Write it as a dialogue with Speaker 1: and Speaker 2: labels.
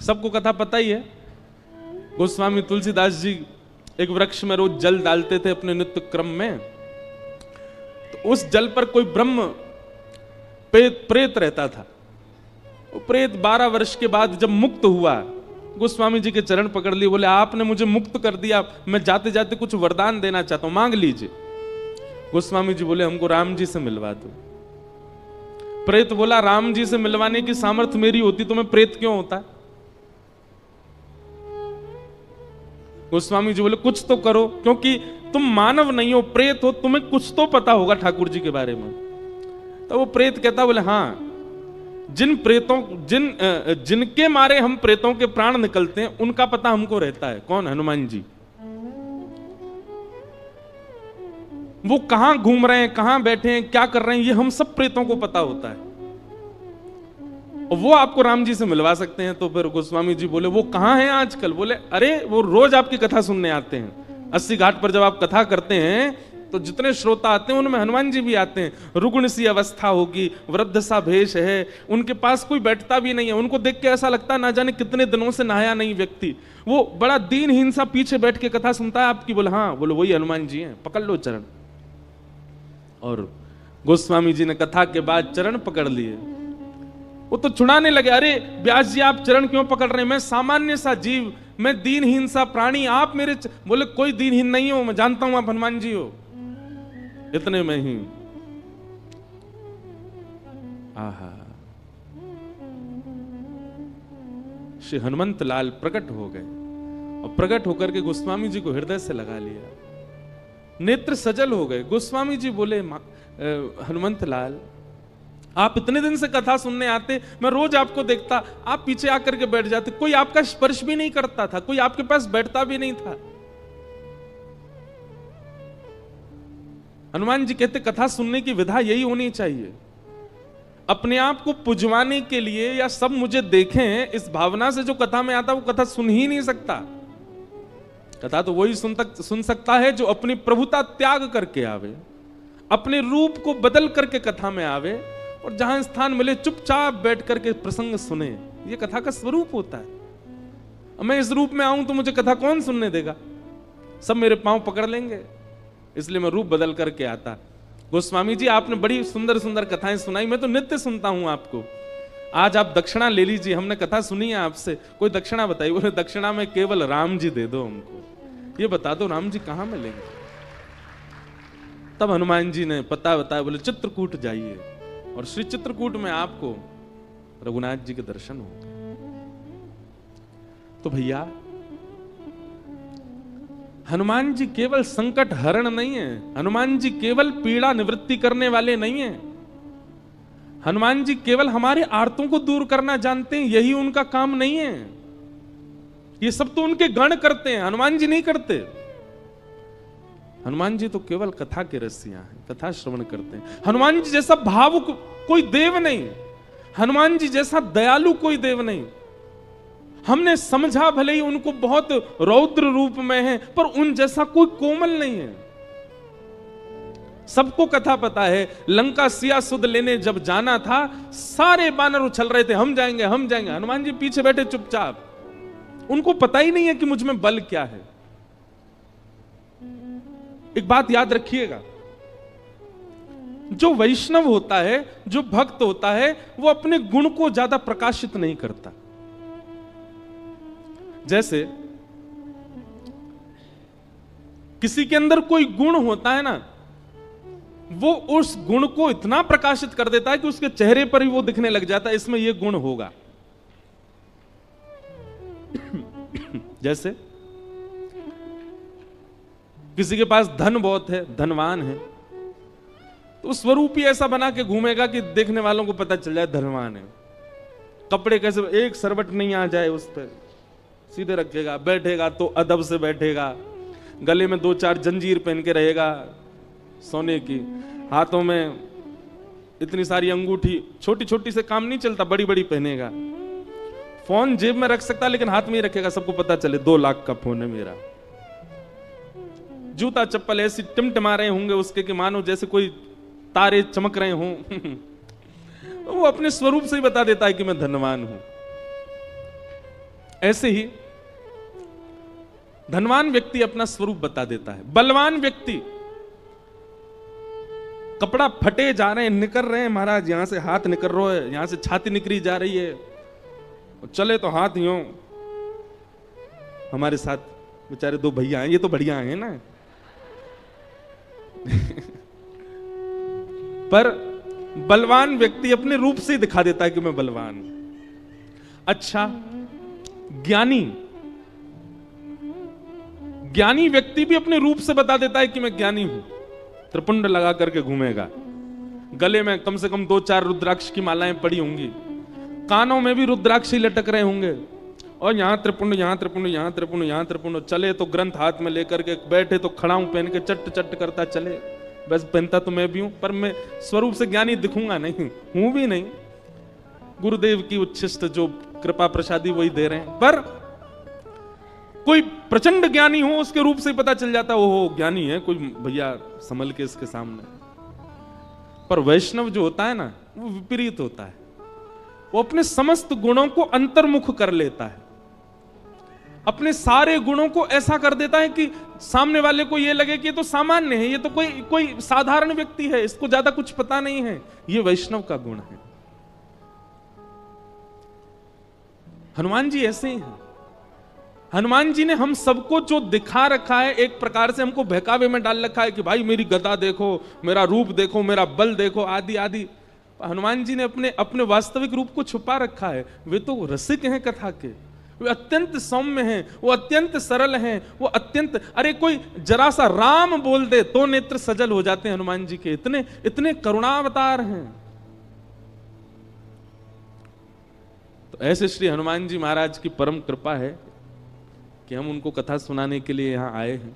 Speaker 1: सबको कथा पता ही है। गोस्वामी तुलसीदास जी एक वृक्ष में रोज जल डालते थे अपने नित्य क्रम में, तो उस जल पर कोई ब्रह्म प्रेत रहता था। वो प्रेत 12 वर्ष के बाद जब मुक्त हुआ, गोस्वामी जी के चरण पकड़ लिए, बोले आपने मुझे मुक्त कर दिया, मैं जाते जाते कुछ वरदान देना चाहता हूं, मांग लीजिए। गोस्वामी जी बोले हमको राम जी से मिलवा दो। प्रेत बोला राम जी से मिलवाने की सामर्थ्य मेरी होती तो मैं प्रेत क्यों होता। गोस्वामी जी बोले कुछ तो करो, क्योंकि तुम मानव नहीं हो, प्रेत हो, तुम्हें कुछ तो पता होगा ठाकुर जी के बारे में। तो वो प्रेत कहता, बोले हाँ, जिनके मारे हम प्रेतों के प्राण निकलते हैं उनका पता हमको रहता है। कौन? हनुमान जी। वो कहां घूम रहे हैं, कहां बैठे हैं, क्या कर रहे हैं, ये हम सब प्रेतों को पता होता है, और वो आपको राम जी से मिलवा सकते हैं। तो फिर गोस्वामी जी बोले वो कहां हैं आजकल? बोले अरे वो रोज आपकी कथा सुनने आते हैं। 80 घाट पर जब आप कथा करते हैं तो जितने श्रोता आते हैं उनमें हनुमान जी भी आते हैं। रुग्ण सी अवस्था होगी, वृद्ध सा भेष है, उनके पास कोई बैठता भी नहीं है, उनको देख के ऐसा लगता है ना जाने कितने दिनों से नहाया नहीं व्यक्ति, वो बड़ा दीनहीन सा पीछे बैठ के कथा सुनता है आपकी। बोले हाँ, बोले वही हनुमान जी हैं, पकड़ लो चरण। और गोस्वामी जी ने कथा के बाद चरण पकड़ लिए। वो तो छुड़ाने लगे, अरे व्यास जी आप चरण क्यों पकड़ रहे हैं, मैं सामान्य सा जीव, मैं दीनहीन सा प्राणी, आप मेरे बोले कोई दीनहीन नहीं हो, मैं जानता हूं आप हनुमान जी हो। इतने में ही आहा, श्री हनुमंत लाल प्रकट हो गए, और प्रकट होकर के गोस्वामी जी को हृदय से लगा लिया, नेत्र सजल हो गए। गोस्वामी जी बोले हनुमंत लाल आप इतने दिन से कथा सुनने आते, मैं रोज आपको देखता, आप पीछे आकर के बैठ जाते, कोई आपका स्पर्श भी नहीं करता था, कोई आपके पास बैठता भी नहीं था। हनुमान जी कहते कथा सुनने की विधा यही होनी चाहिए। अपने आप को पुजवाने के लिए या सब मुझे देखें इस भावना से जो कथा में आता वो कथा सुन ही नहीं सकता। कथा तो वही सुन सकता है जो अपनी प्रभुता त्याग करके आवे, अपने रूप को बदल करके कथा में आवे, और जहां स्थान मिले चुपचाप बैठ करके प्रसंग सुने। ये कथा का स्वरूप होता है। मैं इस रूप में आऊं तो मुझे कथा कौन सुनने देगा, सब मेरे पांव पकड़ लेंगे, इसलिए मैं रूप बदल करके आता। गोस्वामी जी आपने बड़ी सुंदर सुंदर कथाएं सुनाई, मैं तो नित्य सुनता हूं आपको, आज आप दक्षिणा ले लीजिए, हमने कथा सुनी है आपसे, कोई दक्षिणा बताइए। बोले दक्षिणा में केवल राम जी दे दो हमको, ये बता दो राम जी कहां मिलेंगे। तब हनुमान जी ने पता बताया, बोले चित्रकूट जाइए, और श्री चित्रकूट में आपको रघुनाथ जी के दर्शन होंगे। तो भैया हनुमान जी केवल संकट हरण नहीं है, हनुमान जी केवल पीड़ा निवृत्ति करने वाले नहीं है, हनुमान जी केवल हमारे आर्तों को दूर करना जानते हैं, यही उनका काम नहीं है। ये सब तो उनके गण करते हैं, हनुमान जी नहीं करते। हनुमान जी तो केवल कथा के रसिया हैं, कथा श्रवण करते हैं। हनुमान जी जैसा भावुक कोई देव नहीं, हनुमान जी जैसा दयालु कोई देव नहीं। हमने समझा भले ही उनको बहुत रौद्र रूप में है, पर उन जैसा कोई कोमल नहीं है। सबको कथा पता है, लंका सिया सुध लेने जब जाना था, सारे बानर उछल रहे थे, हम जाएंगे हम जाएंगे, हनुमान जी पीछे बैठे चुपचाप, उनको पता ही नहीं है कि मुझ में बल क्या है। एक बात याद रखिएगा, जो वैष्णव होता है, जो भक्त होता है, वो अपने गुण को ज्यादा प्रकाशित नहीं करता। जैसे किसी के अंदर कोई गुण होता है ना, वो उस गुण को इतना प्रकाशित कर देता है कि उसके चेहरे पर ही वो दिखने लग जाता है, इसमें ये गुण होगा। जैसे किसी के पास धन बहुत है, धनवान है, तो स्वरूप ही ऐसा बना के घूमेगा कि देखने वालों को पता चल जाए धनवान है। कपड़े कैसे, एक सरवट नहीं आ जाए उस पर, सीधे रखेगा, बैठेगा तो अदब से बैठेगा, गले में 2-4 जंजीर पहन के रहेगा सोने की, हाथों में इतनी सारी अंगूठी, छोटी छोटी से काम नहीं चलता, बड़ी बड़ी पहनेगा। फोन जेब में रख सकता लेकिन हाथ में ही रखेगा, सबको पता चले 2 लाख का फोन है मेरा। जूता चप्पल ऐसी टिमटिमा रहे होंगे उसके कि मानो जैसे कोई तारे चमक रहे हों। तो वो अपने स्वरूप से ही बता देता है कि मैं धनवान हूं। ऐसे ही धनवान व्यक्ति अपना स्वरूप बता देता है। बलवान व्यक्ति, कपड़ा फटे जा रहे हैं, निकल रहे हैं महाराज, यहां से हाथ निकल रहा है, यहां से छाती निकली जा रही है, चले तो हाथ यूं। हमारे साथ बेचारे दो भैया हैं, ये तो बढ़िया हैं ना। पर बलवान व्यक्ति अपने रूप से ही दिखा देता है कि मैं बलवान हूं। अच्छा, ज्ञानी व्यक्ति भी अपने रूप से बता देता है कि मैं ज्ञानी हूं। त्रिपुंड लगा करके घूमेगा, गले में कम से कम 2-4 रुद्राक्ष की मालाएं पड़ी होंगी, कानों में भी रुद्राक्ष ही लटक रहे होंगे, और यहां त्रिपुंड, यहां त्रिपुंड, यहां त्रिपुंड, यहां त्रिपुंड। चले तो ग्रंथ हाथ में लेकर के, बैठे तो खड़ाऊं पहन के चट चट करता चले। बस पहनता तो मैं भी हूं, पर मैं स्वरूप से ज्ञानी दिखूंगा नहीं, हूं भी नहीं। गुरुदेव की उच्छिष्ट जो कृपा प्रसादी वही दे रहे हैं। पर कोई प्रचंड ज्ञानी हो, उसके रूप से पता चल जाता है ओहो ज्ञानी है, कोई भैया संभल के इसके सामने। पर वैष्णव जो होता है ना, वो विपरीत होता है। वो अपने समस्त गुणों को अंतर्मुख कर लेता है, अपने सारे गुणों को ऐसा कर देता है कि सामने वाले को ये लगे कि ये तो सामान्य है, ये तो कोई साधारण व्यक्ति है, इसको ज्यादा कुछ पता नहीं है। ये वैष्णव का गुण है। हनुमान जी ऐसे ही हैं। हनुमान जी ने हम सबको जो दिखा रखा है, एक प्रकार से हमको बहकावे में डाल रखा है कि भाई मेरी गदा देखो, मेरा रूप देखो, मेरा बल देखो, आदि आदि। हनुमान जी ने अपने वास्तविक रूप को छुपा रखा है। वे तो रसिक हैं कथा के, वे अत्यंत सौम्य हैं, वो अत्यंत सरल हैं, वो अत्यंत, अरे कोई जरा सा राम बोल दे तो नेत्र सजल हो जाते हैं हनुमान जी के, इतने इतने करुणावतार हैं। तो ऐसे श्री हनुमान जी महाराज की परम कृपा है कि हम उनको कथा सुनाने के लिए यहां आए हैं।